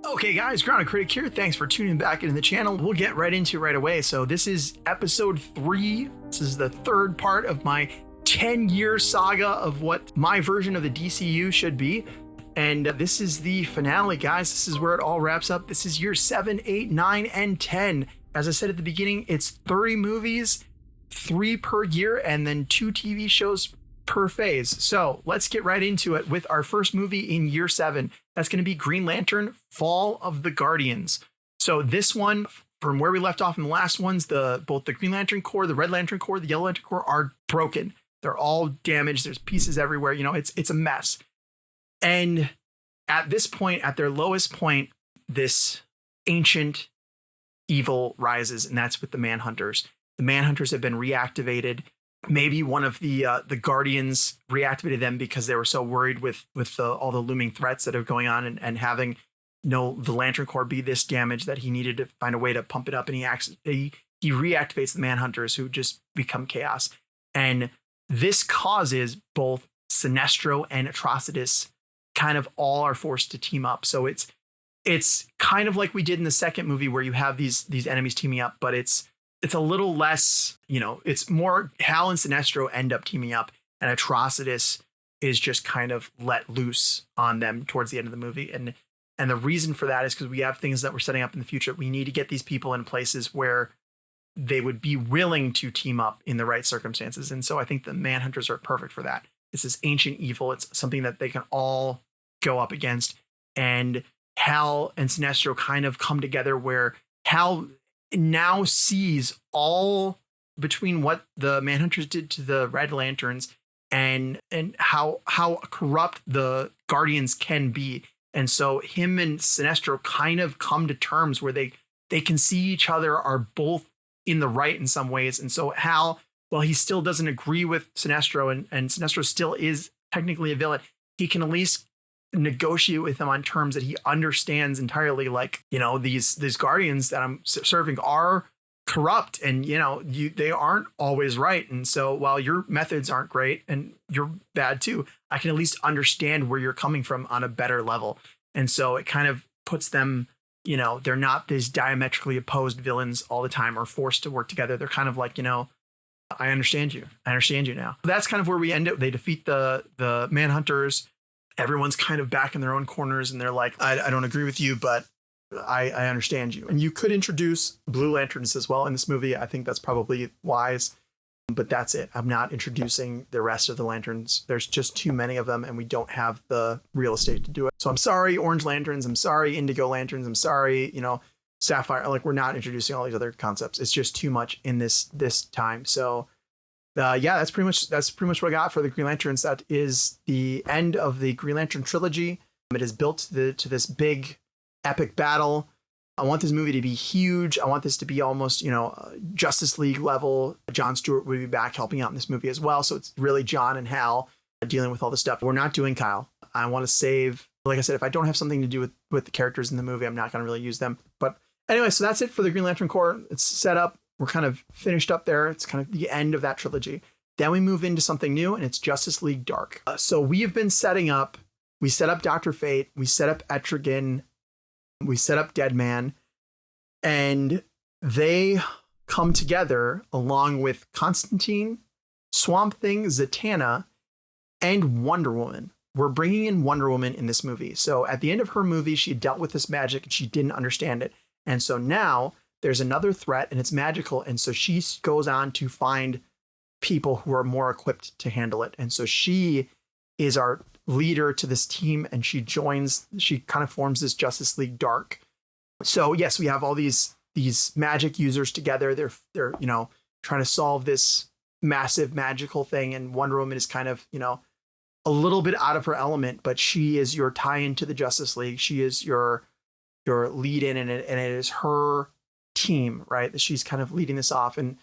Okay guys, Grounded Critic here. Thanks for tuning back into the channel. We'll get right into it right away. So this is episode 3. This is the third part of my 10-year saga of what my version of the DCU should be. And this is the finale, guys. This is where it all wraps up. This is year 7, 8, 9, and 10. As I said at the beginning, it's 30 movies, 3 per year, and then 2 TV shows per phase. So let's get right into it with our first movie in year 7. That's going to be Green Lantern, Fall of the Guardians. So this one, from where we left off in the last ones, both the Green Lantern Corps, the Red Lantern Corps, the Yellow Lantern Corps are broken. They're all damaged. There's pieces everywhere. You know, it's a mess. And at this point, at their lowest point, this ancient evil rises, and that's with the Manhunters. The Manhunters have been reactivated. Maybe one of the Guardians reactivated them because they were so worried with all the looming threats that are going on, and having the Lantern Corps be this damaged that he needed to find a way to pump it up, and he reactivates the Manhunters, who just become chaos. And this causes both Sinestro and Atrocitus kind of all are forced to team up. So it's kind of like we did in the second movie, where you have these enemies teaming up, but it's a little less, it's more Hal and Sinestro end up teaming up, and Atrocitus is just kind of let loose on them towards the end of the movie. And the reason for that is because we have things that we're setting up in the future. We need to get these people in places where they would be willing to team up in the right circumstances. And so I think the Manhunters are perfect for that. It's this ancient evil. It's something that they can all go up against. And Hal and Sinestro kind of come together, where Hal now sees all between what the Manhunters did to the Red Lanterns and how corrupt the Guardians can be. And so him and Sinestro kind of come to terms where they can see each other are both in the right in some ways. And so Hal, while he still doesn't agree with Sinestro, and Sinestro still is technically a villain, he can at least negotiate with him on terms that he understands entirely. Like, these Guardians that I'm serving are corrupt, and they aren't always right. And so while your methods aren't great and you're bad too, I can at least understand where you're coming from on a better level. And so it kind of puts them, they're not these diametrically opposed villains all the time or forced to work together. They're kind of like, I understand you. I understand you now. That's kind of where we end it. They defeat the Manhunters. Everyone's kind of back in their own corners, and they're like, I don't agree with you, but I understand you. And you could introduce Blue Lanterns as well in this movie. I think that's probably wise, but that's it. I'm not introducing the rest of the Lanterns. There's just too many of them, and we don't have the real estate to do it. So I'm sorry, Orange Lanterns. I'm sorry, Indigo Lanterns. I'm sorry, Sapphire. Like, we're not introducing all these other concepts. It's just too much in this time. So that's pretty much what I got for the Green Lanterns. That is the end of the Green Lantern trilogy. It is built to this big epic battle. I want this movie to be huge. I want this to be almost, Justice League level. Jon Stewart will be back helping out in this movie as well. So it's really John and Hal dealing with all this stuff. We're not doing Kyle. I want to save, like I said, if I don't have something to do with the characters in the movie, I'm not going to really use them. But anyway, so that's it for the Green Lantern Corps. It's set up. We're kind of finished up there. It's kind of the end of that trilogy. Then we move into something new, and it's Justice League Dark. So we have been setting up. We set up Dr. Fate. We set up Etrigan. We set up Deadman. And they come together along with Constantine, Swamp Thing, Zatanna, and Wonder Woman. We're bringing in Wonder Woman in this movie. So at the end of her movie, she dealt with this magic and she didn't understand it. And so now there's another threat, and it's magical. And so she goes on to find people who are more equipped to handle it. And so she is our leader to this team, and she kind of forms this Justice League Dark. So yes, we have all these magic users together. They're trying to solve this massive magical thing. And Wonder Woman is kind of, a little bit out of her element, but she is your tie-in to the Justice League. She is your lead in, and it is her team, right? That she's kind of leading this off, and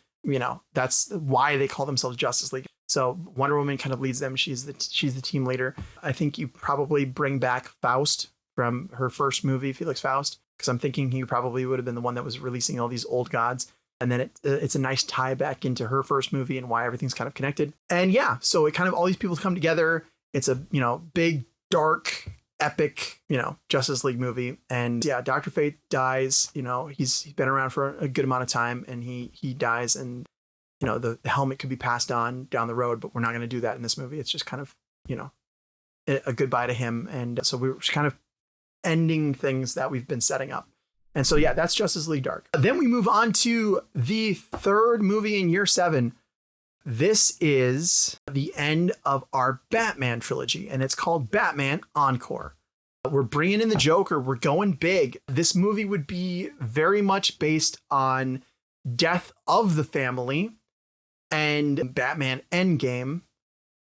that's why they call themselves Justice League. So Wonder Woman kind of leads them. She's the team leader. I think you probably bring back Faust from her first movie, Felix Faust, because I'm thinking he probably would have been the one that was releasing all these old gods. And then it's a nice tie back into her first movie and why everything's kind of connected. And yeah, so it kind of all these people come together. It's a big dark epic, Justice League movie. And yeah, Dr. Fate dies. He's been around for a good amount of time, and he dies, and the helmet could be passed on down the road, but we're not going to do that in this movie. It's just kind of, a goodbye to him. And so we're just kind of ending things that we've been setting up. And so, yeah, that's Justice League Dark. Then we move on to the third movie in year 7. This is the end of our Batman trilogy, and it's called Batman Encore. We're bringing in the Joker. We're going big. This movie would be very much based on death of the family and Batman Endgame.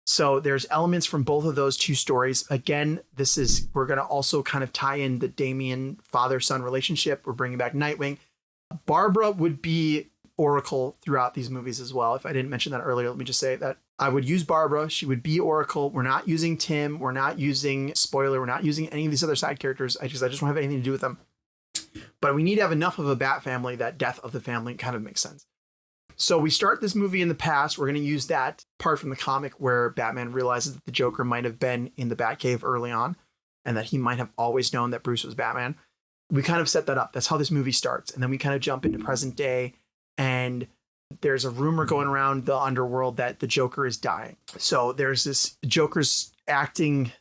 So there's elements from both of those two stories. Again, we're going to also kind of tie in the Damian father-son relationship. We're bringing back Nightwing. Barbara would be Oracle throughout these movies as well. If I didn't mention that earlier, let me just say that I would use Barbara. She would be Oracle. We're not using Tim. We're not using Spoiler. We're not using any of these other side characters. I just don't have anything to do with them. But we need to have enough of a Bat family that death of the family kind of makes sense. So we start this movie in the past. We're going to use that part from the comic where Batman realizes that the Joker might have been in the Batcave early on and that he might have always known that Bruce was Batman. We kind of set that up. That's how this movie starts. And then we kind of jump into present day, and there's a rumor going around the underworld that the Joker is dying. So there's this Joker's acting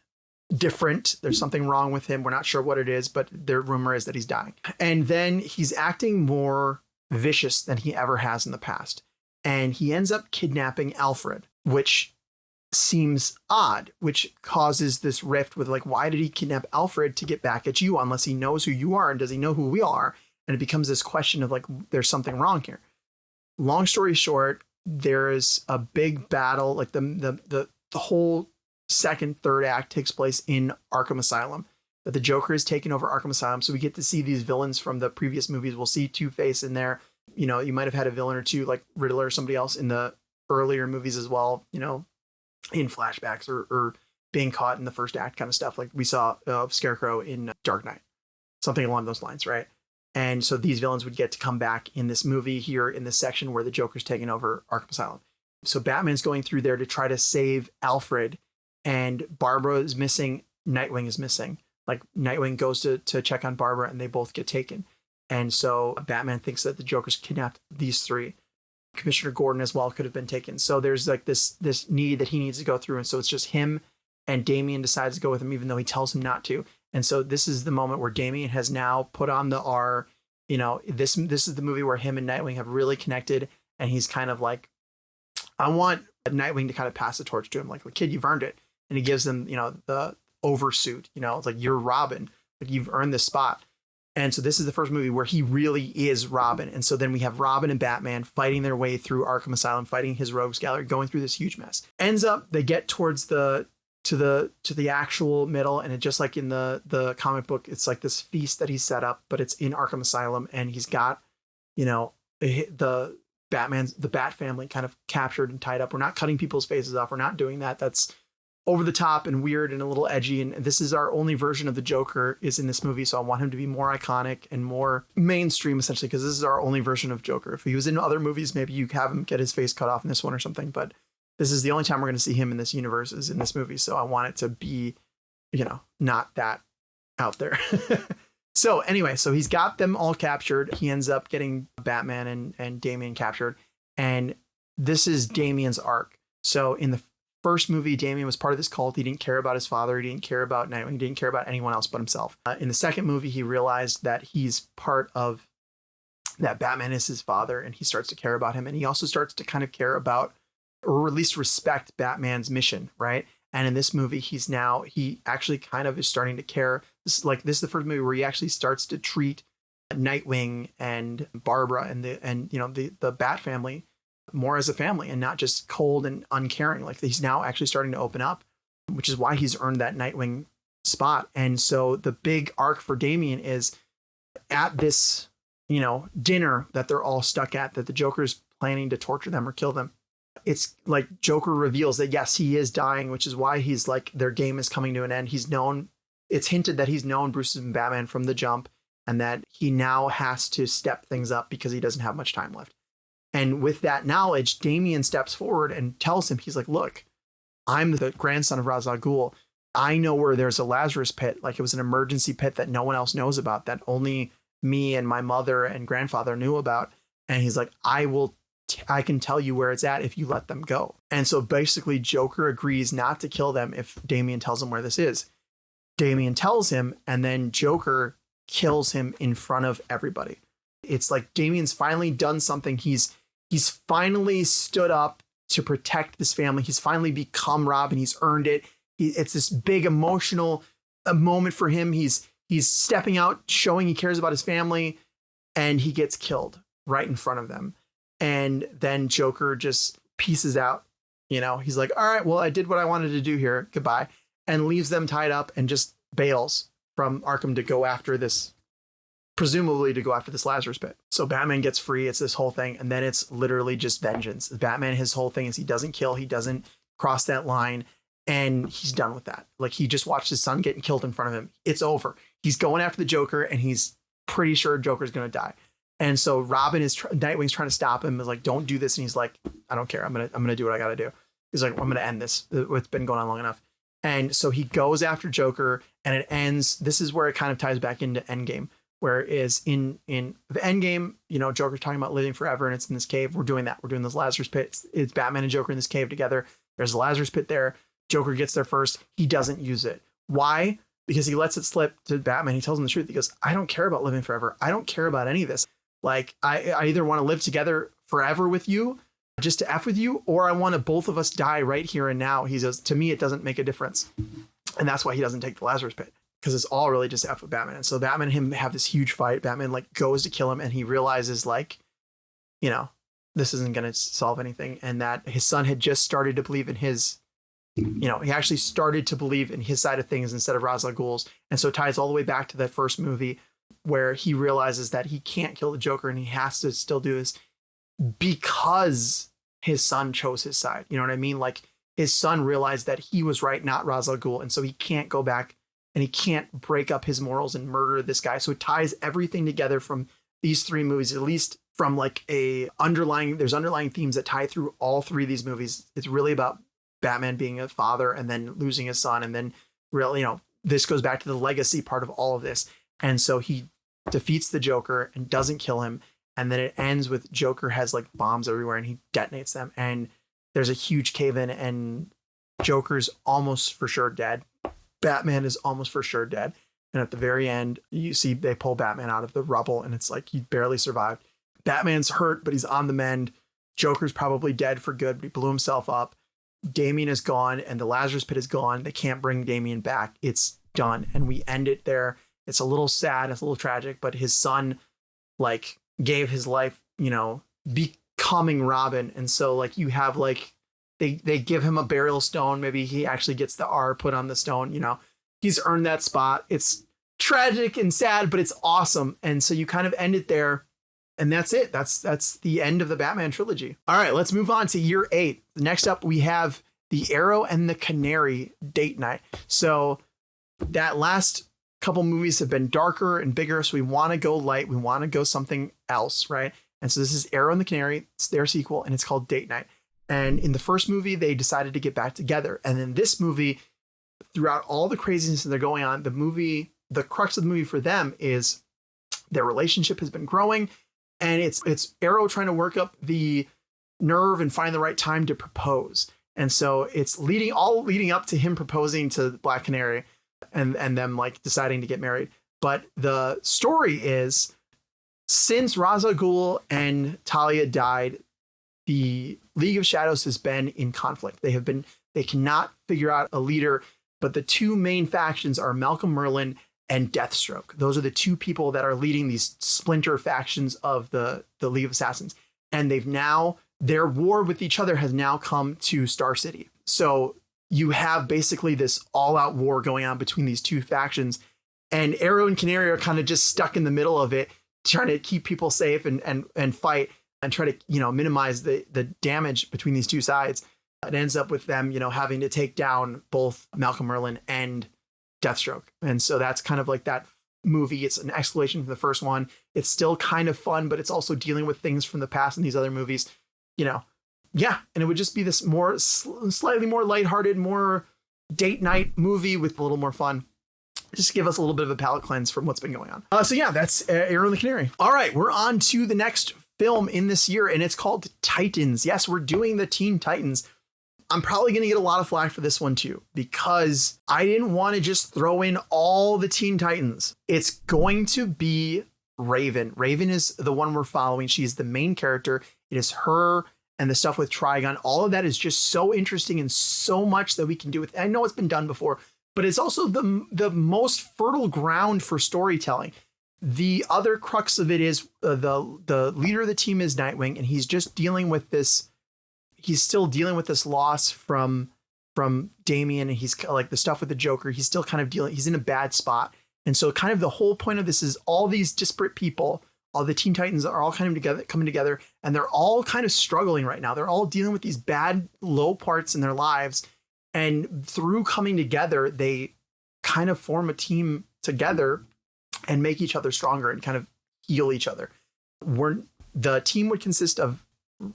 different. There's something wrong with him. We're not sure what it is, but the rumor is that he's dying. And then he's acting more vicious than he ever has in the past. And he ends up kidnapping Alfred, which seems odd, which causes this rift with why did he kidnap Alfred to get back at you unless he knows who you are? And does he know who we are? And it becomes this question of there's something wrong here. Long story short, there is a big battle. The whole second, third act takes place in Arkham Asylum. That the Joker is taking over Arkham Asylum. So we get to see these villains from the previous movies. We'll see Two-Face in there. You might have had a villain or two like Riddler or somebody else in the earlier movies as well, in flashbacks or being caught in the first act kind of stuff. Like we saw Scarecrow in Dark Knight, something along those lines, right? And so these villains would get to come back in this movie here in this section where the Joker's taking over Arkham Asylum. So Batman's going through there to try to save Alfred, and Barbara is missing. Nightwing is missing. Nightwing goes to check on Barbara, and they both get taken. And so Batman thinks that the Joker's kidnapped these three. Commissioner Gordon as well could have been taken. So there's this need that he needs to go through. And so it's just him, and Damian decides to go with him, even though he tells him not to. And so this is the moment where Damian has now put on the R. This is the movie where him and Nightwing have really connected. And he's kind of I want Nightwing to kind of pass the torch to him. Kid, you've earned it. And he gives him, the oversuit. It's you're Robin. You've earned this spot. And so this is the first movie where he really is Robin. And so then we have Robin and Batman fighting their way through Arkham Asylum, fighting his rogues gallery, going through this huge mess. Ends up, they get towards to the actual middle, and it just like in the comic book, it's this feast that he's set up, but it's in Arkham Asylum, and he's got, the Bat family kind of captured and tied up. We're not cutting people's faces off. We're not doing that. That's over the top and weird and a little edgy. And this is our only version of the Joker is in this movie. So I want him to be more iconic and more mainstream, essentially, because this is our only version of Joker. If he was in other movies, maybe you have him get his face cut off in this one or something. But this is the only time we're going to see him in this universe is in this movie. So I want it to be, not that out there. So anyway, so he's got them all captured. He ends up getting Batman and Damian captured. And this is Damian's arc. So in the first movie, Damian was part of this cult. He didn't care about his father. He didn't care about Nightwing. He didn't care about anyone else but himself. In the second movie, he realized that he's part of that Batman is his father, and he starts to care about him. And he also starts to kind of care about, or at least respect, Batman's mission, right? And in this movie, he actually kind of is starting to care. This is the first movie where he actually starts to treat Nightwing and Barbara and the Bat family more as a family and not just cold and uncaring. He's now actually starting to open up, which is why he's earned that Nightwing spot. And so the big arc for Damian is at this, dinner that they're all stuck at, that the Joker's planning to torture them or kill them. It's Joker reveals that, yes, he is dying, which is why he's their game is coming to an end. It's hinted that he's known Bruce and Batman from the jump, and that he now has to step things up because he doesn't have much time left. And with that knowledge, Damian steps forward and tells him, he's look, I'm the grandson of Ra's al Ghul. I know where there's a Lazarus pit. Like, it was an emergency pit that no one else knows about, that only me and my mother and grandfather knew about. And he's like, I can tell you where it's at if you let them go. And so basically Joker agrees not to kill them if Damian tells him where this is. Damian tells him, and then Joker kills him in front of everybody. It's like Damian's finally done something. He's finally stood up to protect this family. He's finally become Robin. He's earned it. It's this big emotional moment for him. He's stepping out, showing he cares about his family, and he gets killed right in front of them. And then Joker just pieces out. You know, he's like, all right, well, I did what I wanted to do here. Goodbye. And leaves them tied up and just bails from Arkham to go after this, presumably to go after this Lazarus pit. So Batman gets free. It's this whole thing. And then it's literally just vengeance. Batman, his whole thing is he doesn't kill. He doesn't cross that line. And he's done with that. Like, he just watched his son getting killed in front of him. It's over. He's going after the Joker, and he's pretty sure Joker's going to die. And so Nightwing's trying to stop him. Is like, don't do this. And he's like, I don't care. I'm gonna do what I got to do. He's like, I'm gonna end this. It's been going on long enough. And so he goes after Joker, and it ends. This is where it kind of ties back into Endgame, where it is in the Endgame, you know, Joker's talking about living forever, and it's in this cave. We're doing that. We're doing this Lazarus pit. It's Batman and Joker in this cave together. There's a Lazarus pit there. Joker gets there first. He doesn't use it. Why? Because he lets it slip to Batman. He tells him the truth. He goes, I don't care about living forever. I don't care about any of this. Like, I either want to live together forever with you, just to F with you, or I want to both of us die right here and now. He says, to me, it doesn't make a difference. And that's why he doesn't take the Lazarus pit, because it's all really just F with Batman. And so Batman and him have this huge fight. Batman like goes to kill him, and he realizes, like, you know, this isn't going to solve anything. And that his son had just started to believe in his, you know, he actually started to believe in his side of things instead of Ra's al Ghul's. And so it ties all the way back to that first movie, where he realizes that he can't kill the Joker, and he has to still do this because his son chose his side. You know what I mean? Like, his son realized that he was right, not Ra's al Ghul. And so he can't go back, and he can't break up his morals and murder this guy. So it ties everything together from these three movies, at least from like there's underlying themes that tie through all three of these movies. It's really about Batman being a father and then losing his son. And then really, you know, this goes back to the legacy part of all of this. And so he defeats the Joker and doesn't kill him. And then it ends with Joker has like bombs everywhere, and he detonates them. And there's a huge cave in, and Joker's almost for sure dead. Batman is almost for sure dead. And at the very end, you see they pull Batman out of the rubble, and it's like he barely survived. Batman's hurt, but he's on the mend. Joker's probably dead for good, but he blew himself up. Damian is gone, and the Lazarus pit is gone. They can't bring Damian back. It's done. And we end it there. It's a little sad. It's a little tragic, but his son like gave his life, you know, becoming Robin. And so like you have like, they give him a burial stone. Maybe he actually gets the R put on the stone. You know, he's earned that spot. It's tragic and sad, but it's awesome. And so you kind of end it there. And that's it. That's the end of the Batman trilogy. All right, let's move on to year 8. Next up, we have the Arrow and the Canary date night. So that last couple movies have been darker and bigger. So we want to go light. We want to go something else, right? And so this is Arrow and the Canary. It's their sequel, and it's called Date Night. And in the first movie, they decided to get back together. And in this movie, throughout all the craziness that they're going on, the crux of the movie for them is their relationship has been growing. And it's Arrow trying to work up the nerve and find the right time to propose. And so it's leading up to him proposing to Black Canary and them like deciding to get married. But the story is, since Ra's al Ghul and Talia died, the League of Shadows has been in conflict. They cannot figure out a leader, but the two main factions are Malcolm Merlyn and Deathstroke. Those are the two people that are leading these splinter factions of the League of Assassins. And their war with each other has now come to Star City. So you have basically this all-out war going on between these two factions. And Arrow and Canary are kind of just stuck in the middle of it, trying to keep people safe and fight and try to, you know, minimize the damage between these two sides. It ends up with them, you know, having to take down both Malcolm Merlyn and Deathstroke. And so that's kind of like that movie. It's an explanation from the first one. It's still kind of fun, but it's also dealing with things from the past in these other movies, you know. Yeah. And it would just be this slightly more lighthearted, more date night movie with a little more fun. Just give us a little bit of a palate cleanse from what's been going on. So yeah, that's Arrow and the Canary. All right, we're on to the next film in this year, and it's called Titans. Yes, we're doing the Teen Titans. I'm probably going to get a lot of flack for this one too, because I didn't want to just throw in all the Teen Titans. It's going to be Raven. Raven is the one we're following. She's the main character. It is her and the stuff with Trigon. All of that is just so interesting and so much that we can do with it. I know it's been done before, but it's also the most fertile ground for storytelling. The other crux of it is the leader of the team is Nightwing, and he's just dealing with this. He's still dealing with this loss from Damian, and he's like the stuff with the Joker. He's still kind of dealing. He's in a bad spot. And so kind of the whole point of this is all these disparate people, all the Teen Titans are all coming together, and they're all kind of struggling right now. They're all dealing with these bad, low parts in their lives. And through coming together, they kind of form a team together and make each other stronger and kind of heal each other. The team would consist of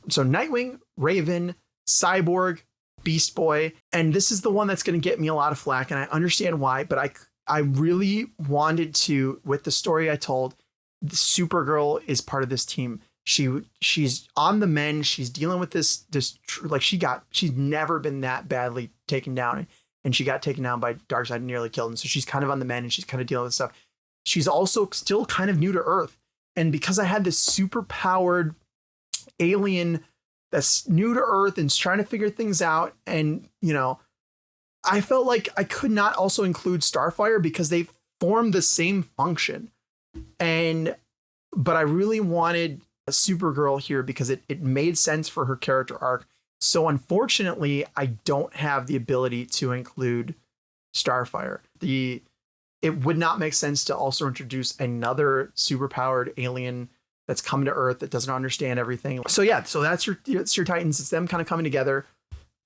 Nightwing, Raven, Cyborg, Beast Boy. And this is the one that's going to get me a lot of flack. And I understand why, but I really wanted to, with the story I told, Supergirl is part of this team. She's on the mend. She's dealing with this like she's never been that badly taken down, and she got taken down by Darkseid and nearly killed. And so she's kind of on the mend, and she's kind of dealing with stuff. She's also still kind of new to Earth. And because I had this super powered alien that's new to Earth and is trying to figure things out, and I felt like I could not also include Starfire because they form the same function. But I really wanted a Supergirl here because it made sense for her character arc. So unfortunately, I don't have the ability to include Starfire. It would not make sense to also introduce another superpowered alien that's come to Earth that doesn't understand everything. So yeah, so that's your Titans. It's them kind of coming together,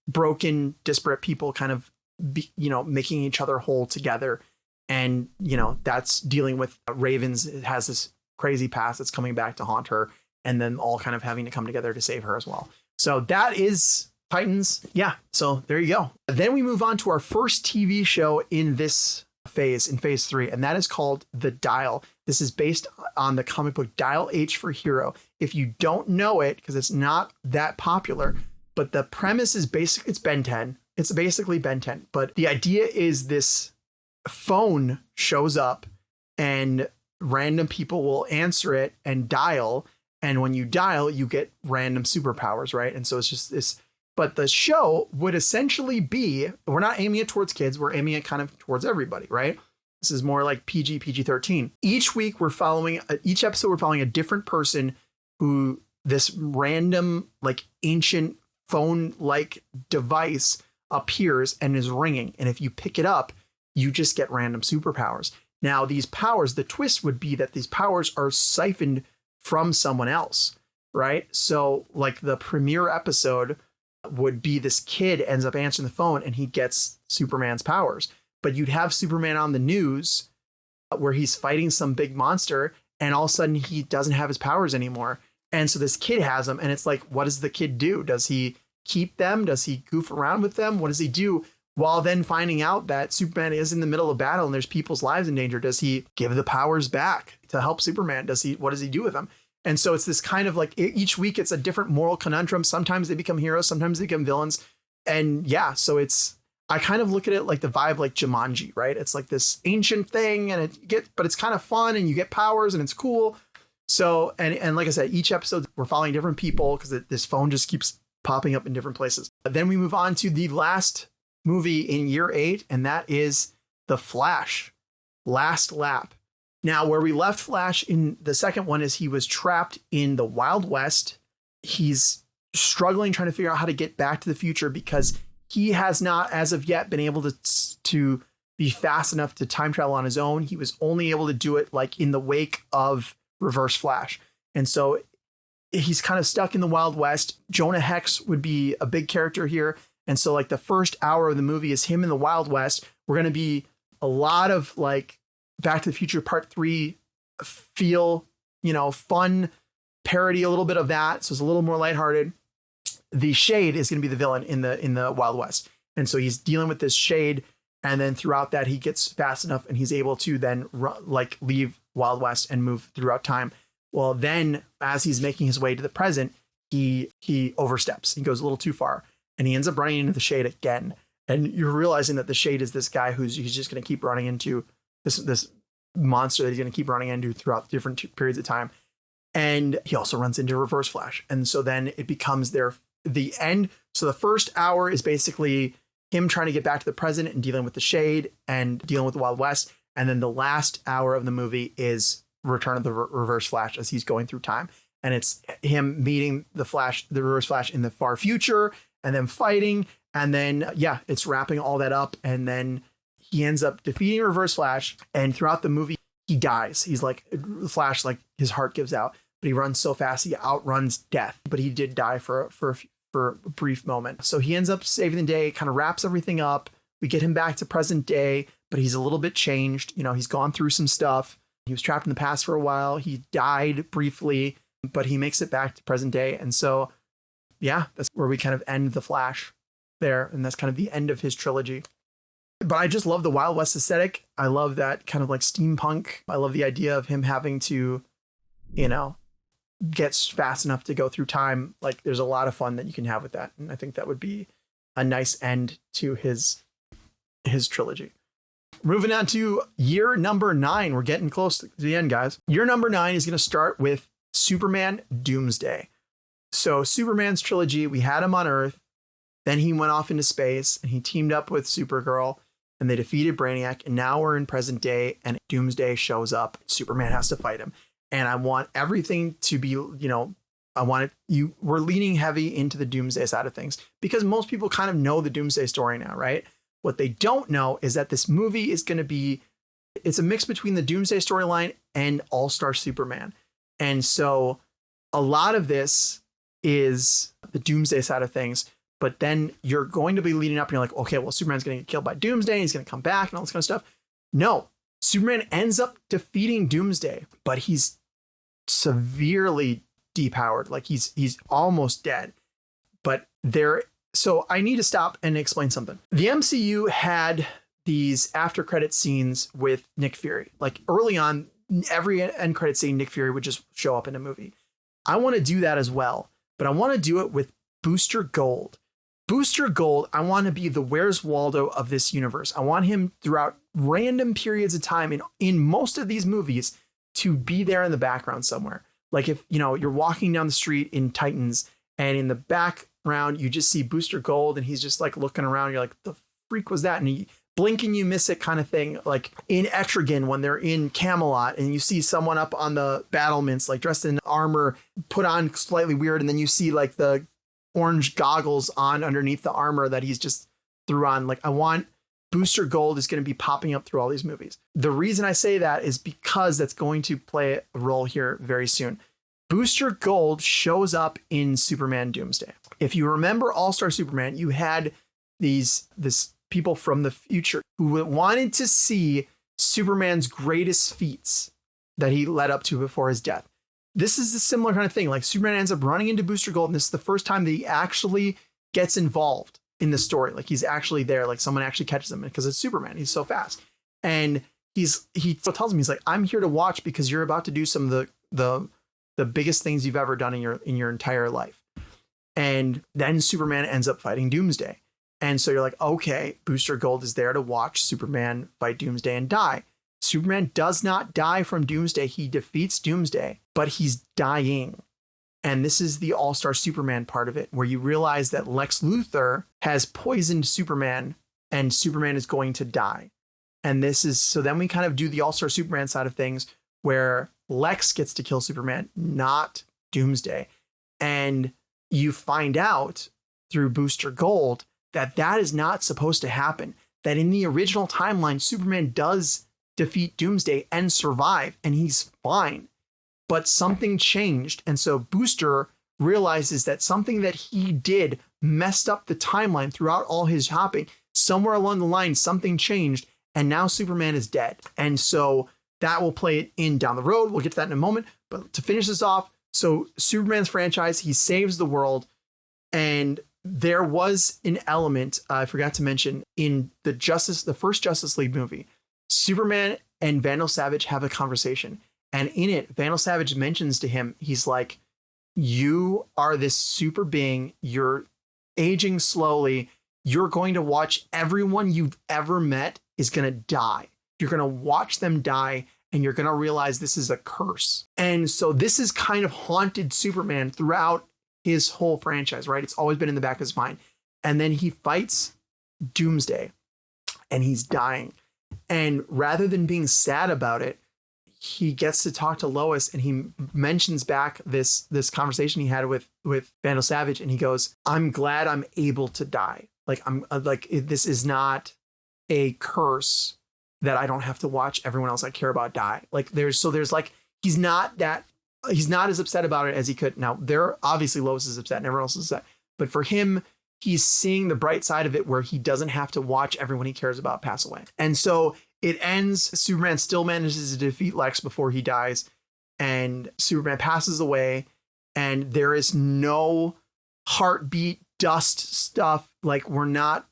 broken, disparate people kind of making each other whole together. And, that's dealing with Ravens. It has this crazy past that's coming back to haunt her, and then all kind of having to come together to save her as well. So that is Titans. Yeah. So there you go. Then we move on to our first TV show in this phase, in phase 3, and that is called The Dial. This is based on the comic book Dial H for Hero. If you don't know it, because it's not that popular, but the premise is it's Ben 10. It's basically Ben 10. But the idea is this phone shows up and random people will answer it and dial. And when you dial, you get random superpowers, right? And so it's just this. But the show would essentially be, we're not aiming it towards kids. We're aiming it kind of towards everybody, right? This is more like PG-13. Each week each episode, we're following a different person who this random, like ancient phone-like device appears and is ringing. And if you pick it up, you just get random superpowers. Now, these powers, the twist would be that these powers are siphoned from someone else, right? So like the premiere episode would be this kid ends up answering the phone and he gets Superman's powers. But you'd have Superman on the news where he's fighting some big monster, and all of a sudden he doesn't have his powers anymore. And so this kid has them, and it's like, what does the kid do? Does he keep them? Does he goof around with them? What does he do? While then finding out that Superman is in the middle of battle and there's people's lives in danger, does he give the powers back to help Superman? What does he do with them? And so it's this kind of like each week it's a different moral conundrum. Sometimes they become heroes, sometimes they become villains. And yeah, so I kind of look at it like the vibe like Jumanji, right? It's like this ancient thing but it's kind of fun and you get powers and it's cool. So, and like I said, each episode we're following different people because this phone just keeps popping up in different places. Then we move on to the last movie in year 8, and that is The Flash, Last Lap. Now, where we left Flash in the second one is he was trapped in the Wild West. He's struggling, trying to figure out how to get back to the future because he has not, as of yet, been able to be fast enough to time travel on his own. He was only able to do it like in the wake of Reverse Flash. And so he's kind of stuck in the Wild West. Jonah Hex would be a big character here. And so like the first hour of the movie is him in the Wild West. We're going to be a lot of like Back to the Future Part 3 feel, fun parody, a little bit of that. So it's a little more lighthearted. The Shade is going to be the villain in the Wild West. And so he's dealing with this shade. And then throughout that, he gets fast enough and he's able to then leave Wild West and move throughout time. Well, then as he's making his way to the present, he oversteps. He goes a little too far and he ends up running into the shade again. And you're realizing that the shade is this guy he's just going to keep running into this monster that he's going to keep running into throughout different periods of time. And he also runs into Reverse Flash. And so then it becomes the end. So the first hour is basically him trying to get back to the present and dealing with the shade and dealing with the Wild West. And then the last hour of the movie is Return of the Reverse Flash as he's going through time. And it's him meeting the Reverse Flash in the far future and then fighting. And then, it's wrapping all that up. And then he ends up defeating Reverse Flash. And throughout the movie, he dies. He's like, Flash, like his heart gives out, but he runs so fast, he outruns death. But he did die for a brief moment. So he ends up saving the day, kind of wraps everything up. We get him back to present day, but he's a little bit changed. He's gone through some stuff. He was trapped in the past for a while. He died briefly, but he makes it back to present day. And so, that's where we kind of end the Flash there. And that's kind of the end of his trilogy. But I just love the Wild West aesthetic. I love that kind of like steampunk. I love the idea of him having to, get fast enough to go through time. Like there's a lot of fun that you can have with that. And I think that would be a nice end to his trilogy. Moving on to year number 9. We're getting close to the end, guys. Year number 9 is going to start with Superman Doomsday. So Superman's trilogy, we had him on Earth. Then he went off into space and he teamed up with Supergirl and they defeated Brainiac. And now we're in present day and Doomsday shows up. Superman has to fight him. And I want everything to be, we're leaning heavy into the Doomsday side of things because most people kind of know the Doomsday story now, right? What they don't know is that this movie is going to be, it's a mix between the Doomsday storyline and All-Star Superman. And so a lot of this is the Doomsday side of things, but then you're going to be leading up and you're like, okay, well, Superman's going to get killed by Doomsday. He's going to come back and all this kind of stuff. No, Superman ends up defeating Doomsday, but he's severely depowered. Like he's almost dead, so I need to stop and explain something. The MCU had these after credit scenes with Nick Fury. Like early on, every end credit scene, Nick Fury would just show up in a movie. I want to do that as well, but I want to do it with Booster Gold. Booster Gold, I want to be the Where's Waldo of this universe. I want him throughout random periods of time in most of these movies to be there in the background somewhere. Like if, you're walking down the street in Titans and in the background, you just see Booster Gold and he's just like looking around. You're like, the freak was that? And he blink and you miss it kind of thing. Like in Etrigan, when they're in Camelot and you see someone up on the battlements, like dressed in armor, put on slightly weird. And then you see like the orange goggles on underneath the armor that he's just threw on. Like I want Booster Gold is going to be popping up through all these movies. The reason I say that is because that's going to play a role here very soon. Booster Gold shows up in Superman Doomsday. If you remember All-Star Superman, you had this people from the future who wanted to see Superman's greatest feats that he led up to before his death. This is a similar kind of thing. Like Superman ends up running into Booster Gold, and this is the first time that he actually gets involved in the story. Like he's actually there, like someone actually catches him because it's Superman. He's so fast. And he tells him, he's like, I'm here to watch because you're about to do some of the biggest things you've ever done in your entire life. And then Superman ends up fighting Doomsday. And so you're like, okay, Booster Gold is there to watch Superman fight Doomsday and die. Superman does not die from Doomsday. He defeats Doomsday, but he's dying. And this is the All-Star Superman part of it, where you realize that Lex Luthor has poisoned Superman and Superman is going to die. And so then we kind of do the All-Star Superman side of things where Lex gets to kill Superman, not Doomsday. And you find out through Booster Gold that is not supposed to happen. That in the original timeline, Superman does defeat Doomsday and survive, and he's fine. But something changed. And so Booster realizes that something that he did messed up the timeline throughout all his hopping. Somewhere along the line, something changed, and now Superman is dead. And so that will play it in down the road. We'll get to that in a moment. But to finish this off, so Superman's franchise, he saves the world, and there was an element I forgot to mention in the first Justice League movie. Superman and Vandal Savage have a conversation, and in it, Vandal Savage mentions to him, he's like, "You are this super being. You're aging slowly. You're going to watch everyone you've ever met is going to die. You're going to watch them die, and you're going to realize this is a curse." And so this has kind of haunted Superman throughout his whole franchise, right? It's always been in the back of his mind. And then he fights Doomsday, and he's dying. And rather than being sad about it, he gets to talk to Lois, and he mentions back this conversation he had with Vandal Savage, and he goes, "I'm glad I'm able to die. Like, I'm like, this is not a curse that I don't have to watch everyone else I care about die." Like, there's like, he's not as upset about it as he could. Now, obviously Lois is upset and everyone else is upset, but for him, he's seeing the bright side of it where he doesn't have to watch everyone he cares about pass away. And so it ends. Superman still manages to defeat Lex before he dies, and Superman passes away, and there is no heartbeat dust stuff. Like, we're not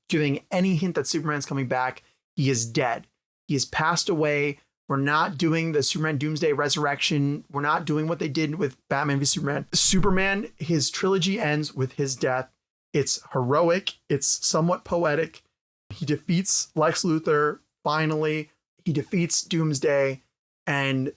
giving any hint that Superman's coming back. He is dead. He has passed away. We're not doing the Superman Doomsday resurrection. We're not doing what they did with Batman v Superman. Superman, his trilogy ends with his death. It's heroic. It's somewhat poetic. He defeats Lex Luthor. Finally, he defeats Doomsday, and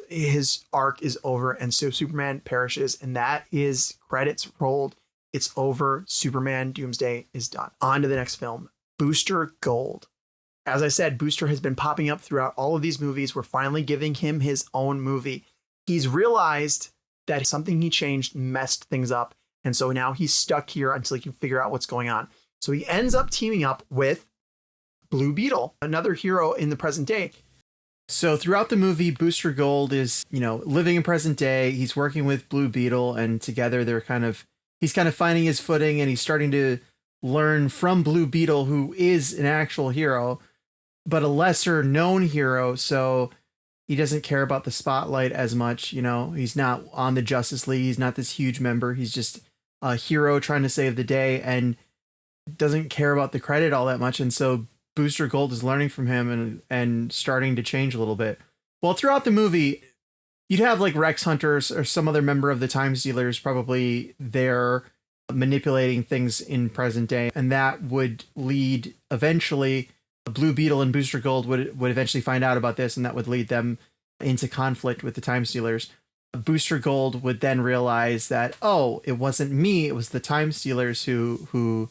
his arc is over. And so Superman perishes, and that is credits rolled. It's over. Superman Doomsday is done. On to the next film, Booster Gold. As I said, Booster has been popping up throughout all of these movies. We're finally giving him his own movie. He's realized that something he changed messed things up. And so now he's stuck here until he can figure out what's going on. So he ends up teaming up with Blue Beetle, another hero in the present day. So throughout the movie, Booster Gold is, living in present day. He's working with Blue Beetle, and together he's kind of finding his footing, and he's starting to learn from Blue Beetle, who is an actual hero, but a lesser known hero. So he doesn't care about the spotlight as much. He's not on the Justice League. He's not this huge member. He's just a hero trying to save the day and doesn't care about the credit all that much. And so Booster Gold is learning from him and starting to change a little bit. Well, throughout the movie, you'd have like Rex Hunters or some other member of the Time Stealers probably there manipulating things in present day. And that would lead eventually, Blue Beetle and Booster Gold would eventually find out about this, and that would lead them into conflict with the Time Stealers. Booster Gold would then realize that, oh, it wasn't me, it was the Time Stealers who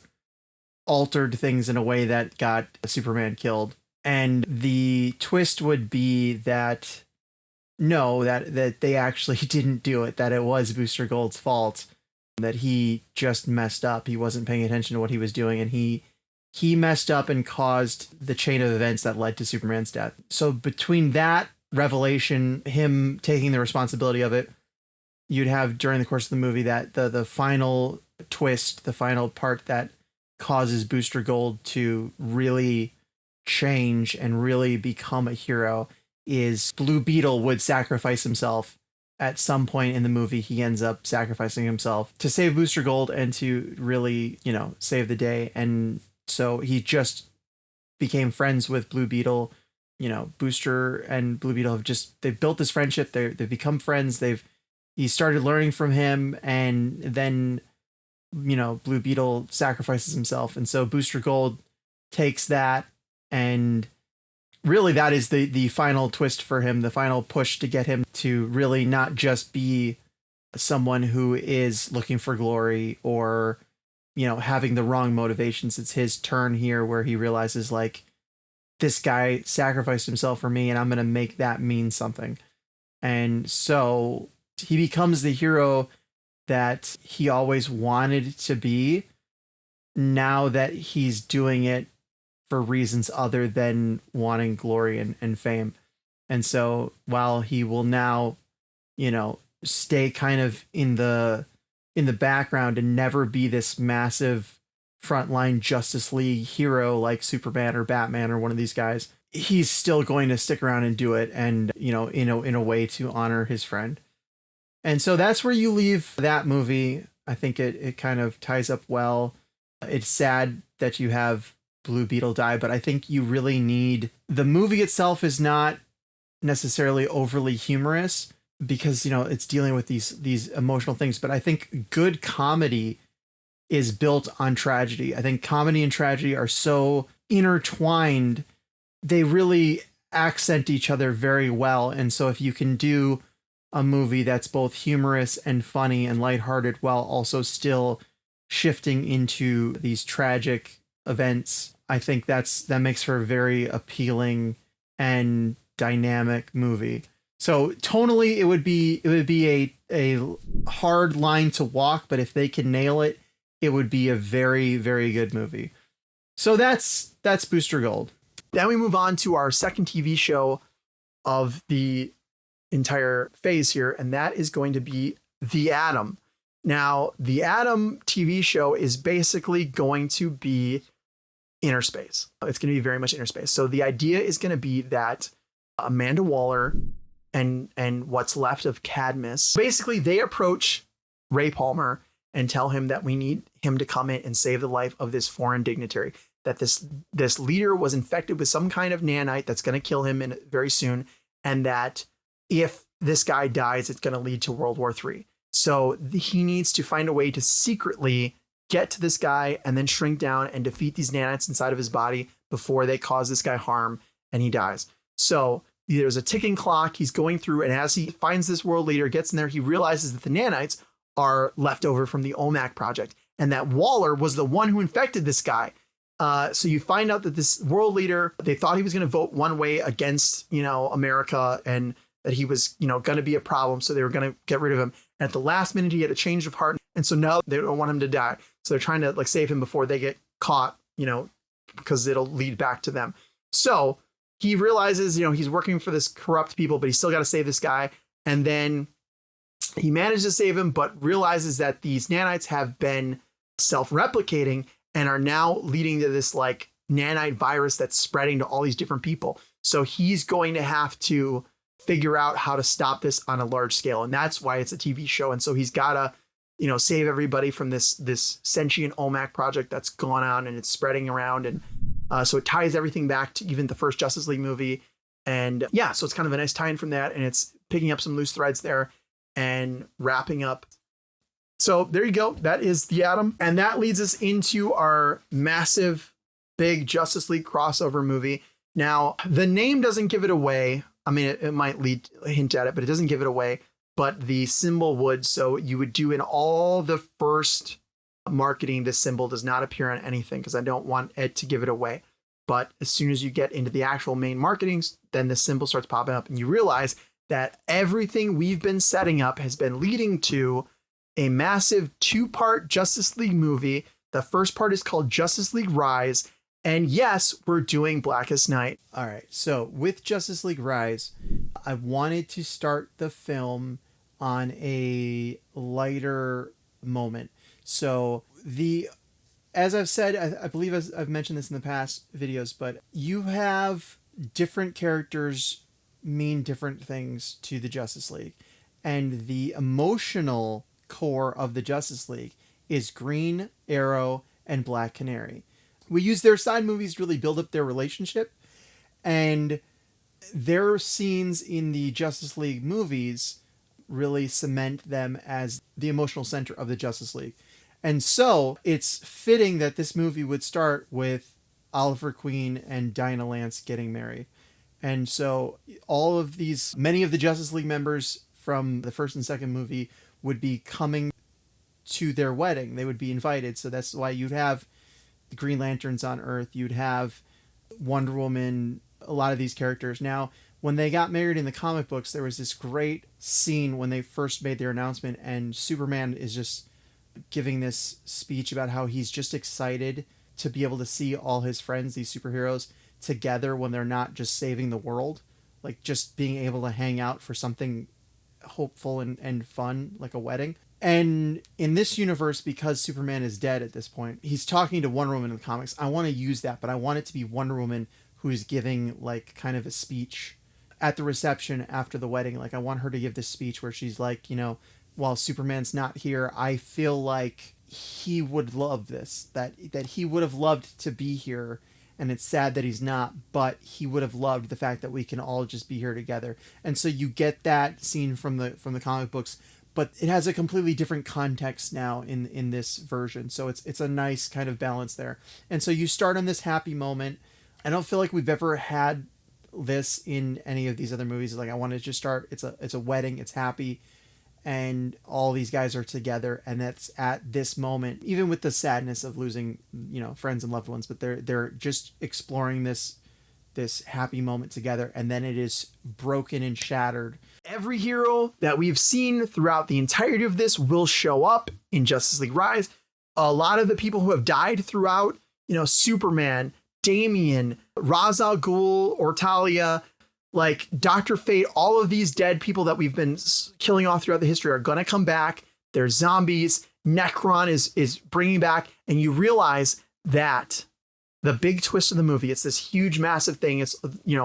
altered things in a way that got Superman killed. And the twist would be that no, that they actually didn't do it, that it was Booster Gold's fault, that he just messed up. He wasn't paying attention to what he was doing, and he messed up and caused the chain of events that led to Superman's death. So between that revelation, him taking the responsibility of it, you'd have during the course of the movie that the final twist, the final part that causes Booster Gold to really change and really become a hero is Blue Beetle would sacrifice himself. At some point in the movie, he ends up sacrificing himself to save Booster Gold and to really, save the day. And so he just became friends with Blue Beetle. Booster and Blue Beetle they've built this friendship. They've become friends. He started learning from him, and then, Blue Beetle sacrifices himself. And so Booster Gold takes that, and really that is the final twist for him, the final push to get him to really not just be someone who is looking for glory or, having the wrong motivations. It's his turn here where he realizes, like, this guy sacrificed himself for me, and I'm going to make that mean something. And so he becomes the hero that he always wanted to be, now that he's doing it for reasons other than wanting glory and fame. And so while he will now, stay kind of in the background and never be this massive frontline Justice League hero like Superman or Batman or one of these guys, he's still going to stick around and do it, and in a way to honor his friend. And so that's where you leave that movie. I think it kind of ties up well. It's sad that you have Blue Beetle die, but I think you really need, the movie itself is not necessarily overly humorous because, you know, it's dealing with these emotional things, but I think good comedy is built on tragedy. I think comedy and tragedy are so intertwined. They really accent each other very well. And so if you can do a movie that's both humorous and funny and lighthearted while also still shifting into these tragic events, I think that makes for a very appealing and dynamic movie. So tonally, it would be a hard line to walk, but if they can nail it, it would be a very, very good movie. So that's Booster Gold. Then we move on to our second TV show of the entire phase here, and that is going to be The Atom. Now, The Atom TV show is basically going to be inner space. It's going to be very much inner space. So the idea is going to be that Amanda Waller and what's left of Cadmus, basically they approach Ray Palmer and tell him that we need him to come in and save the life of this foreign dignitary, that this leader was infected with some kind of nanite that's going to kill him very soon, and that if this guy dies, it's going to lead to World War III. So he needs to find a way to secretly get to this guy and then shrink down and defeat these nanites inside of his body before they cause this guy harm and he dies. So there's a ticking clock he's going through, and as he finds this world leader, gets in there, he realizes that the nanites are left over from the OMAC project and that Waller was the one who infected this guy. So you find out that this world leader, they thought he was going to vote one way against, you know, America, and that he was, you know, going to be a problem. So they were going to get rid of him. And at the last minute, he had a change of heart. And so now they don't want him to die. So they're trying to like save him before they get caught, you know, because it'll lead back to them. So he realizes, you know, he's working for this corrupt people, but he's still got to save this guy. And then he manages to save him, but realizes that these nanites have been self-replicating and are now leading to this like nanite virus that's spreading to all these different people. So he's going to have to figure out how to stop this on a large scale. And that's why it's a TV show. And so he's got to, you know, save everybody from this sentient OMAC project that's gone on and it's spreading around. And so it ties everything back to even the first Justice League movie. And yeah, so it's kind of a nice tie-in from that. And it's picking up some loose threads there and wrapping up. So there you go. That is The Atom. And that leads us into our massive, big Justice League crossover movie. Now, the name doesn't give it away. I mean, it might hint at it, but it doesn't give it away. But the symbol would. So you would do in all the first marketing, this symbol does not appear on anything because I don't want it to give it away. But as soon as you get into the actual main marketings, then the symbol starts popping up and you realize that everything we've been setting up has been leading to a massive 2-part Justice League movie. The first part is called Justice League Rise. And yes, we're doing Blackest Night. All right. So with Justice League Rise, I wanted to start the film on a lighter moment. So as I've said, I believe I've mentioned this in the past videos, but you have different characters mean different things to the Justice League. And the emotional core of the Justice League is Green Arrow and Black Canary. We use their side movies to really build up their relationship, and their scenes in the Justice League movies really cement them as the emotional center of the Justice League. And so it's fitting that this movie would start with Oliver Queen and Dinah Lance getting married. And so many of the Justice League members from the first and second movie would be coming to their wedding. They would be invited. So that's why you'd have the Green Lanterns on Earth. You'd have Wonder Woman, a lot of these characters. Now, when they got married in the comic books, there was this great scene when they first made their announcement, and Superman is just giving this speech about how he's just excited to be able to see all his friends, these superheroes, together when they're not just saving the world, like just being able to hang out for something hopeful and fun, like a wedding. And in this universe, because Superman is dead at this point, he's talking to Wonder Woman in the comics. I want to use that, but I want it to be Wonder Woman who's giving like kind of a speech at the reception after the wedding. Like I want her to give this speech where she's like, you know, while Superman's not here, I feel like he would love this, that he would have loved to be here, and it's sad that he's not, but he would have loved the fact that we can all just be here together. And so you get that scene from the comic books, but it has a completely different context now in this version. So it's a nice kind of balance there. And so you start on this happy moment. I don't feel like we've ever had this in any of these other movies. Like, I want to just start, it's a wedding, it's happy, and all these guys are together, and that's at this moment, even with the sadness of losing, friends and loved ones, but they're just exploring this happy moment together, and then it is broken and shattered. Every hero that we've seen throughout the entirety of this will show up in Justice League Rise. A lot of the people who have died throughout, Superman, Damian, Ra's al Ghul, Ortalia, like Dr. Fate, all of these dead people that we've been killing off throughout the history are going to come back. They're zombies. Necron is bringing back. And you realize that the big twist of the movie, it's this huge, massive thing. It's,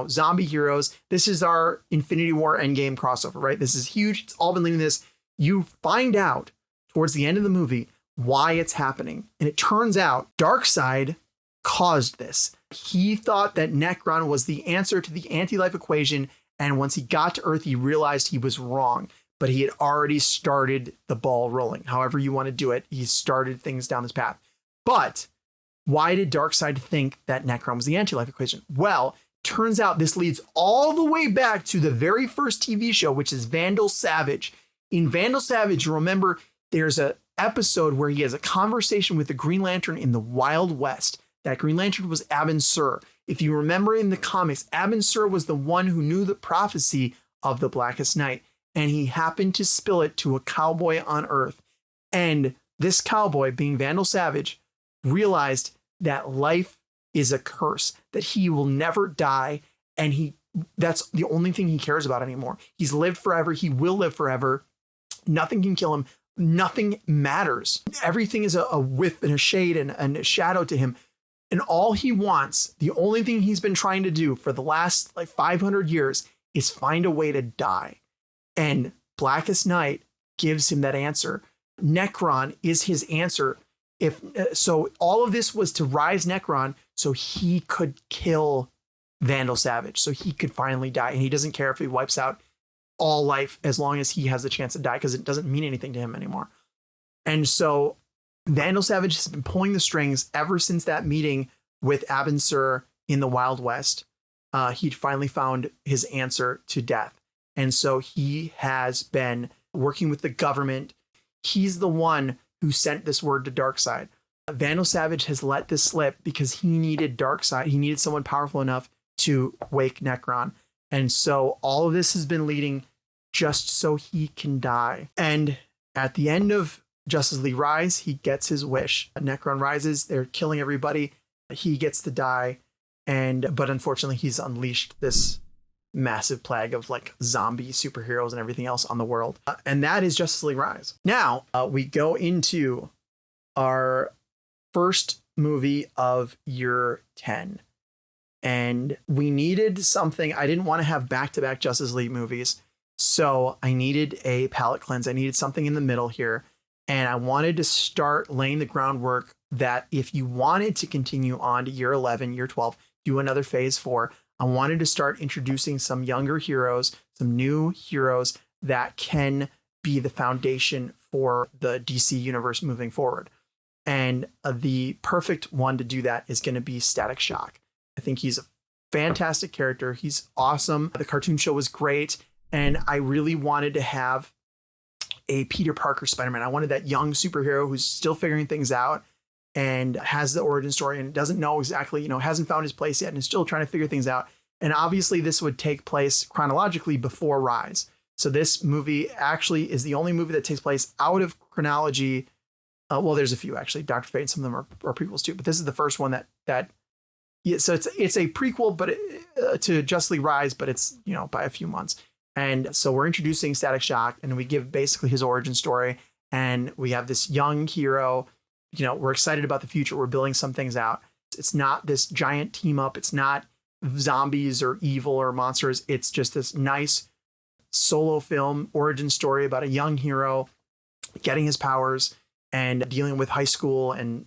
zombie heroes. This is our Infinity War Endgame crossover, right? This is huge. It's all been leading to this. You find out towards the end of the movie why it's happening. And it turns out Darkseid caused this. He thought that Necron was the answer to the anti-life equation, and once he got to Earth, he realized he was wrong, but he had already started the ball rolling. However you want to do it, he started things down this path. But why did Darkseid think that Necron was the anti-life equation? Well, turns out this leads all the way back to the very first TV show, which is Vandal Savage. In Vandal Savage, remember, there's an episode where he has a conversation with the Green Lantern in the Wild West. That Green Lantern was Abin Sur. If you remember in the comics, Abin Sur was the one who knew the prophecy of the Blackest Night, and he happened to spill it to a cowboy on Earth. And this cowboy, being Vandal Savage, realized that life is a curse, that he will never die, and that's the only thing he cares about anymore. He's lived forever. He will live forever. Nothing can kill him. Nothing matters. Everything is a whiff and a shade and a shadow to him. And all he wants, the only thing he's been trying to do for the last 500 years is find a way to die. And Blackest Night gives him that answer. Necron is his answer. So all of this was to rise Necron so he could kill Vandal Savage, so he could finally die. And he doesn't care if he wipes out all life as long as he has the chance to die, because it doesn't mean anything to him anymore. And so Vandal Savage has been pulling the strings ever since that meeting with Abin Sur in the Wild West. He'd finally found his answer to death. And so he has been working with the government. He's the one who sent this word to Darkseid. Vandal Savage has let this slip because he needed Darkseid. He needed someone powerful enough to wake Necron. And so all of this has been leading just so he can die. And at the end of Justice League Rise, he gets his wish. Necron rises, they're killing everybody. He gets to die, but unfortunately he's unleashed this massive plague of zombie superheroes and everything else on the world. And that is Justice League Rise. Now we go into our first movie of year 10. And we needed something. I didn't want to have back-to-back Justice League movies, so I needed a palate cleanse. I needed something in the middle here. And I wanted to start laying the groundwork that if you wanted to continue on to year 11, year 12, do another phase 4, I wanted to start introducing some younger heroes, some new heroes that can be the foundation for the DC universe moving forward. And the perfect one to do that is going to be Static Shock. I think he's a fantastic character. He's awesome. The cartoon show was great. And I really wanted to have a Peter Parker Spider-Man. I wanted that young superhero who's still figuring things out and has the origin story and doesn't know exactly, hasn't found his place yet and is still trying to figure things out. And obviously this would take place chronologically before Rise. So this movie actually is the only movie that takes place out of chronology. Well, there's a few actually. Dr. Fate, some of them are prequels too, but this is the first one that yeah, so it's a prequel, but to Justice League Rise, but it's by a few months. And so we're introducing Static Shock, and we give basically his origin story, and we have this young hero. We're excited about the future. We're building some things out. It's not this giant team up. It's not zombies or evil or monsters. It's just this nice solo film origin story about a young hero getting his powers and dealing with high school and,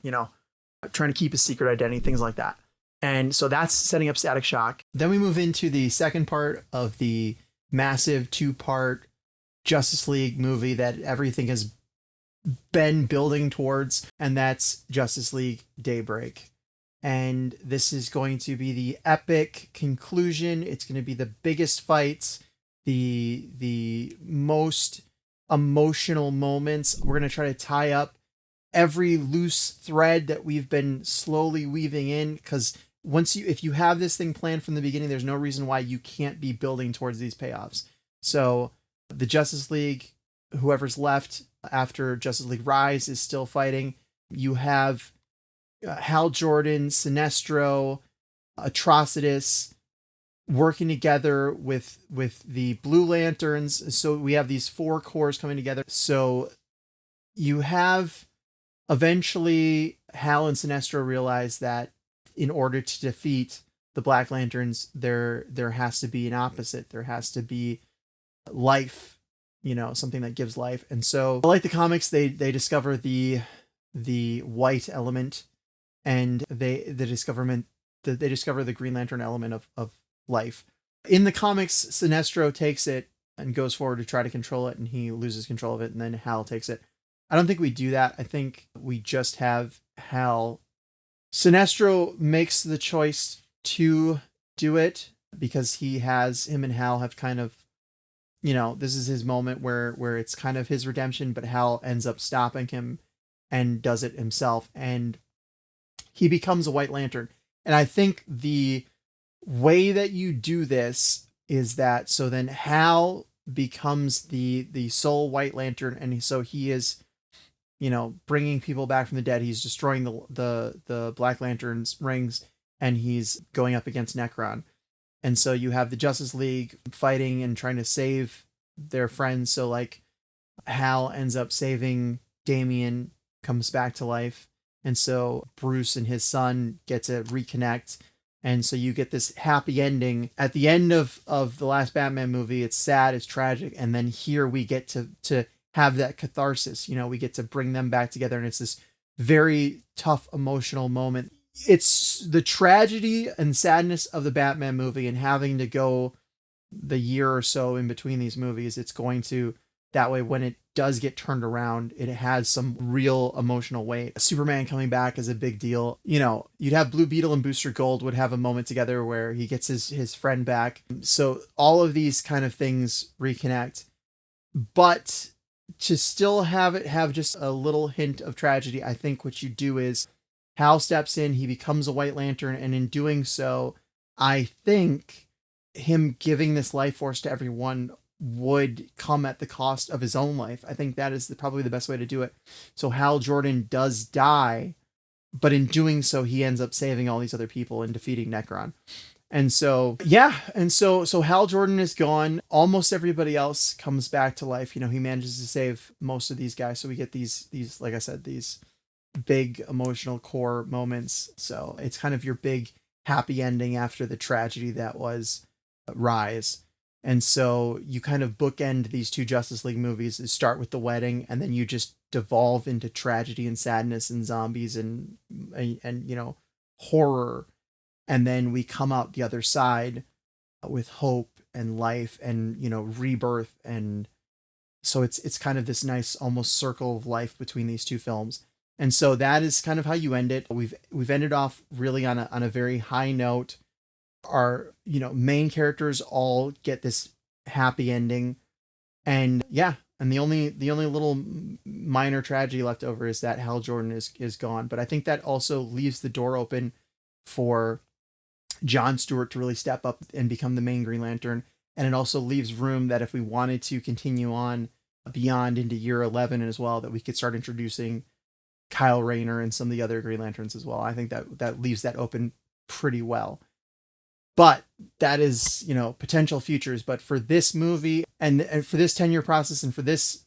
trying to keep his secret identity, things like that. And so that's setting up Static Shock. Then we move into the second part of the massive 2-part Justice League movie that everything has been building towards, and that's Justice League Daybreak. And this is going to be the epic conclusion. It's going to be the biggest fights, the most emotional moments. We're going to try to tie up every loose thread that we've been slowly weaving in, because if you have this thing planned from the beginning, there's no reason why you can't be building towards these payoffs. So the Justice League, whoever's left after Justice League Rise, is still fighting. You have Hal Jordan, Sinestro, Atrocitus working together with the Blue Lanterns. So we have these 4 corps coming together. So you have eventually Hal and Sinestro realize that in order to defeat the Black Lanterns, there has to be an opposite. There has to be life, something that gives life. And so, like the comics, they discover the white element, and they discover the Green Lantern element of life. In the comics, Sinestro takes it and goes forward to try to control it, and he loses control of it, and then Hal takes it. I don't think we do that. I think we just have Hal. Sinestro makes the choice to do it because him and Hal have kind of, this is his moment where it's kind of his redemption, but Hal ends up stopping him and does it himself, and he becomes a White Lantern. And I think the way that you do this is that, so then Hal becomes the sole White Lantern, and so he is, bringing people back from the dead. He's destroying the Black Lantern's rings, and he's going up against Necron. And so you have the Justice League fighting and trying to save their friends. So like Hal ends up saving Damian, comes back to life. And so Bruce and his son get to reconnect. And so you get this happy ending. At the end of the last Batman movie, it's sad, it's tragic. And then here we get to have that catharsis. We get to bring them back together. And it's this very tough emotional moment. It's the tragedy and sadness of the Batman movie and having to go the year or so in between these movies. It's going to, that way, when it does get turned around, it has some real emotional weight. Superman coming back is a big deal. You'd have Blue Beetle and Booster Gold would have a moment together where he gets his friend back. So all of these kind of things reconnect. But to still have just a little hint of tragedy, I think what you do is Hal steps in, he becomes a White Lantern, and in doing so, I think him giving this life force to everyone would come at the cost of his own life. I think that is probably the best way to do it. So Hal Jordan does die, but in doing so, he ends up saving all these other people and defeating Necron. And so, so Hal Jordan is gone. Almost everybody else comes back to life. He manages to save most of these guys. So we get these, like I said, these big emotional core moments. So it's kind of your big happy ending after the tragedy that was Rise. And so you kind of bookend these 2 Justice League movies. You start with the wedding, and then you just devolve into tragedy and sadness and zombies and horror. And then we come out the other side with hope and life and, rebirth. And so it's kind of this nice almost circle of life between these 2 films. And so that is kind of how you end it. We've ended off really on a very high note. Our, main characters all get this happy ending. And and the only little minor tragedy left over is that Hal Jordan is gone. But I think that also leaves the door open for John Stewart to really step up and become the main Green Lantern. And it also leaves room that if we wanted to continue on beyond into year 11 as well, that we could start introducing Kyle Rayner and some of the other Green Lanterns as well. I think that leaves that open pretty well. But that is, potential futures. But for this movie and for this 10-year process and for this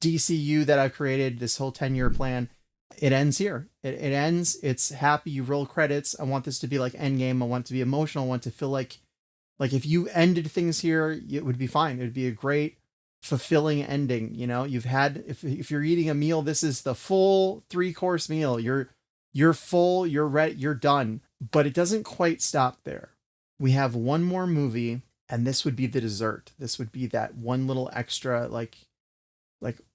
DCU that I've created, this whole 10-year plan, it ends here. It ends. It's happy. You roll credits. I want this to be like Endgame. I want it to be emotional. I want it to feel like if you ended things here, it would be fine. It would be a great fulfilling ending. You know, you've had, if you're eating a meal, this is the full 3-course meal. You're full, you're ready, you're done. But it doesn't quite stop there. We have one more movie, and this would be the dessert. This would be that one little extra, like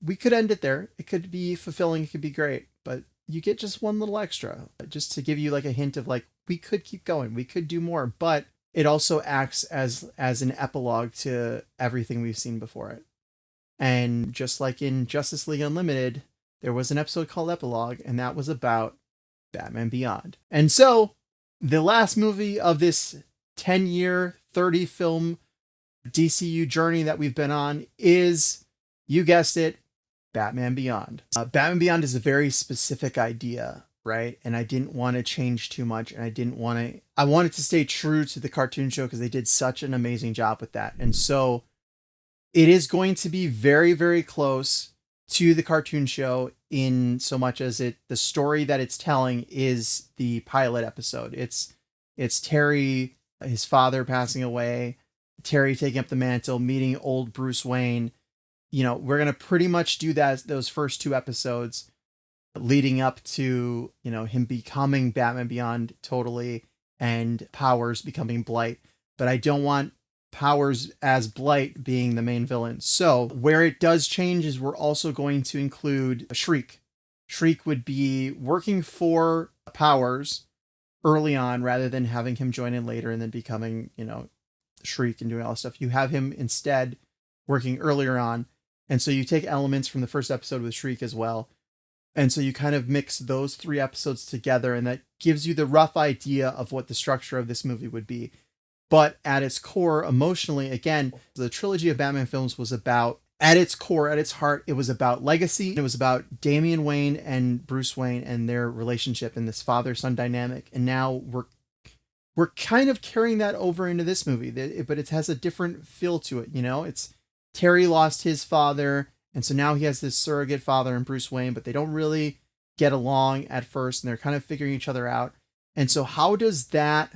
we could end it there. It could be fulfilling, it could be great, but you get just one little extra, just to give you like a hint of like, we could keep going, we could do more, but it also acts as an epilogue to everything we've seen before it. And just like in Justice League Unlimited, there was an episode called Epilogue, and that was about Batman Beyond. And so the last movie of this 10-year, 30-film DCU journey that we've been on is, you guessed it, Batman Beyond. Batman Beyond is a very specific idea, right? And I didn't want to change too much, and I wanted to stay true to the cartoon show because they did such an amazing job with that. And so it is going to be very, very close to the cartoon show in so much as the story that it's telling is the pilot episode. It's Terry, his father passing away, Terry taking up the mantle, meeting old Bruce Wayne. You know, we're going to pretty much do those first 2 episodes leading up to, you know, him becoming Batman Beyond totally and Powers becoming Blight. But I don't want Powers as Blight being the main villain. So where it does change is we're also going to include Shriek. Shriek would be working for Powers early on rather than having him join in later and then becoming, you know, Shriek and doing all this stuff. You have him instead working earlier on. And so you take elements from the first episode with Shriek as well. And so you kind of mix those 3 episodes together, and that gives you the rough idea of what the structure of this movie would be. But at its core, emotionally, again, the trilogy of Batman films was about, at its core, at its heart, it was about legacy. It was about Damian Wayne and Bruce Wayne and their relationship and this father-son dynamic. And now we're kind of carrying that over into this movie, but it has a different feel to it. You know, it's Terry lost his father, and so now he has this surrogate father in Bruce Wayne, but they don't really get along at first, and they're kind of figuring each other out. And so how does that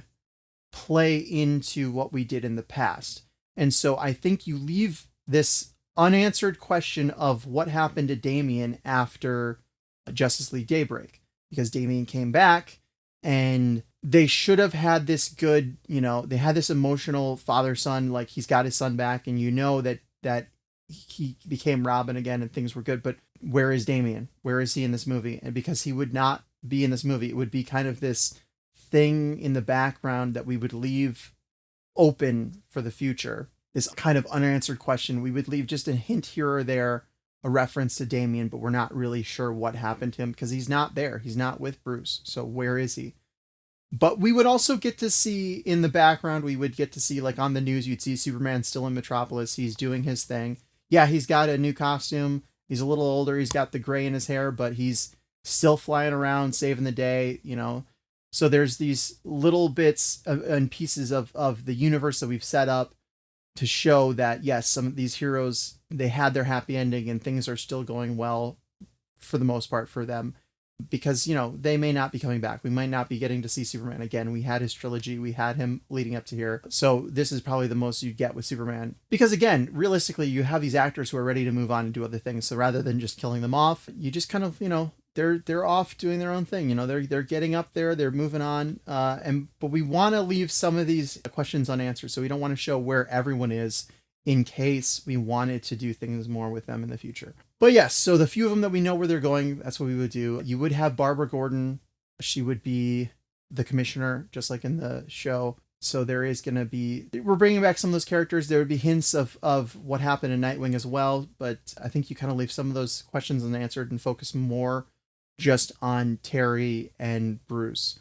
play into what we did in the past? And so I think you leave this unanswered question of what happened to Damian after Justice League Daybreak, because Damian came back, and they should have had this good, you know, they had this emotional father-son, like he's got his son back, and you know that he became Robin again and things were good. But where is Damian? Where is he in this movie? And because he would not be in this movie, it would be kind of this thing in the background that we would leave open for the future. This kind of unanswered question. We would leave just a hint here or there, a reference to Damian, but we're not really sure what happened to him because he's not there. He's not with Bruce. So where is he? But we would also get to see in the background, we would get to see, like on the news, you'd see Superman still in Metropolis. He's doing his thing. Yeah, he's got a new costume. He's a little older. He's got the gray in his hair, but he's still flying around, saving the day, you know. So there's these little bits and pieces of the universe that we've set up to show that, yes, some of these heroes, they had their happy ending and things are still going well for the most part for them. Because, you know, they may not be coming back. We might not be getting to see Superman again. We had his trilogy. We had him leading up to here. So this is probably the most you get with Superman. Because again, realistically, you have these actors who are ready to move on and do other things. So rather than just killing them off, you just kind of, you know, they're off doing their own thing. You know, they're getting up there. They're moving on. But we want to leave some of these questions unanswered. So we don't want to show where everyone is in case we wanted to do things more with them in the future. But yes, so the few of them that we know where they're going, that's what we would do. You would have Barbara Gordon. She would be the commissioner, just like in the show. So there is going to be, we're bringing back some of those characters. There would be hints of what happened in Nightwing as well. But I think you kind of leave some of those questions unanswered and focus more just on Terry and Bruce.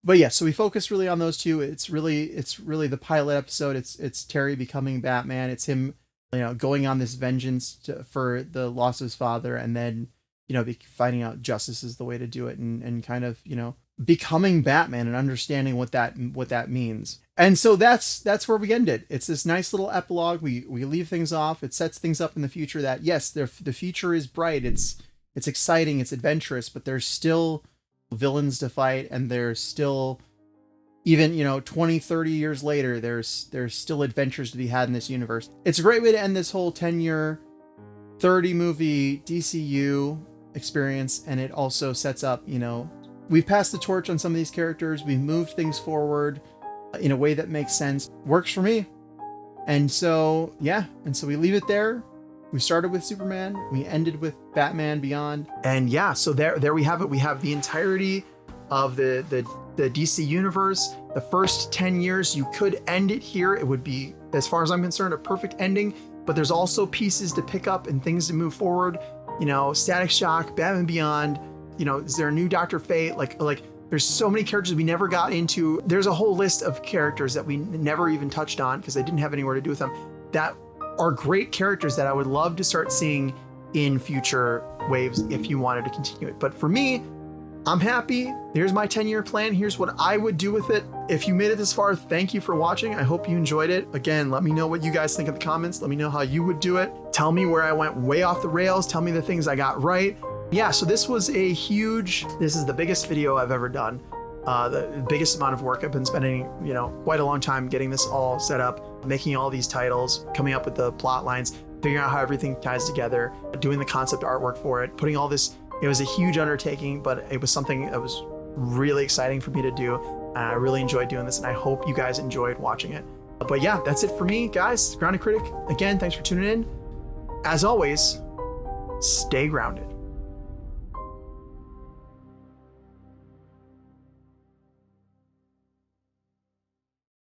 But yeah, so we focus really on those two. It's really the pilot episode. It's Terry becoming Batman. It's him, you know, going on this vengeance for the loss of his father, and then, you know, finding out justice is the way to do it, and kind of, you know, becoming Batman and understanding what that means. And so that's where we ended. It's this nice little epilogue. We leave things off. It sets things up in the future that, yes, the future is bright. It's exciting. It's adventurous, but there's still villains to fight, and there's still even 20, 30 years later, there's still adventures to be had in this universe. It's a great way to end this whole 10-year 30 movie DCU experience, and it also sets up, we've passed the torch on some of these characters, we've moved things forward in a way that makes sense. Works for me. And so we leave it there. We started with Superman, we ended with Batman Beyond. And yeah, so there we have it. We have the entirety of the DC universe. The first 10 years, you could end it here. It would be, as far as I'm concerned, a perfect ending, but there's also pieces to pick up and things to move forward. Static Shock, Batman Beyond, is there a new Dr. Fate? Like there's so many characters we never got into. There's a whole list of characters that we never even touched on because I didn't have anywhere to do with them, that are great characters that I would love to start seeing in future waves if you wanted to continue it. But for me, I'm happy. Here's my 10-year plan. Here's what I would do with it. If you made it this far, thank you for watching. I hope you enjoyed it. Again, let me know what you guys think in the comments. Let me know how you would do it. Tell me where I went way off the rails. Tell me the things I got right. Yeah, so this is the biggest video I've ever done. The biggest amount of work. I've been spending, quite a long time getting this all set up, making all these titles, coming up with the plot lines, figuring out how everything ties together, doing the concept artwork for it, putting all this. It was a huge undertaking, but it was something that was really exciting for me to do. And I really enjoyed doing this, and I hope you guys enjoyed watching it. But yeah, that's it for me, guys. Grounded Critic. Again, thanks for tuning in. As always, stay grounded.